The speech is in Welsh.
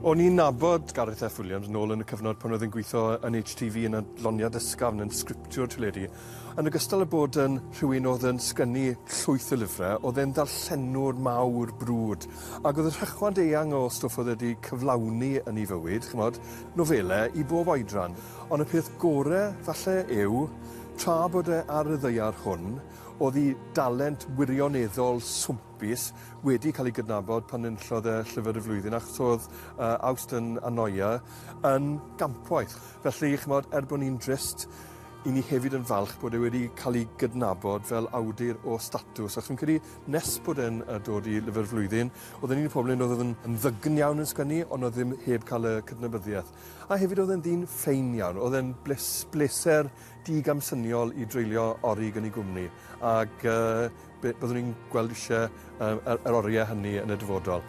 O'n i'n nabod Gareth F Williams nôl yn y cyfnod pan oedd yn gweithio yn HTV yn y loniad ysgafn yn sgriptio'r teledu. Yn ogystal â bod yn rhywun oedd yn sgwennu llwyth o lyfrau, oedd e'n ddarllenwr mawr brwd. Ac oedd y rhychwant eang o stwff oedd wedi cyflawni yn ei fywyd, chymod, nofelau i bob oedran. Ond y peth gorau falle yw, tra bod e ar y ddaear hwn, oedd ei dalent wirioneddol swmpus wedi cael ei gydnabod pan enillodd e Llyfr y Flwyddyn, achos oedd Awst yn Anoia yn gampwaith. Felly, chymod, bod ni'n drist, i ni hefyd yn falch bod e wedi cael ei gydnabod fel awdur o statws. Ac fi'n credu nes bod e'n dod i Lyfr y Flwyddyn, oedd e'n un o pobl oedd yn ddygn iawn yn sgwennu, ond oedd ddim heb cael y cydnabyddiaeth. A hefyd oedd e'n ddyn ffein iawn, oedd e'n bleser digamsyniol i dreulio orig yn ei gwmni. Ac byddwn ni'n gweld eisiau yr oriau hynny yn y dyfodol.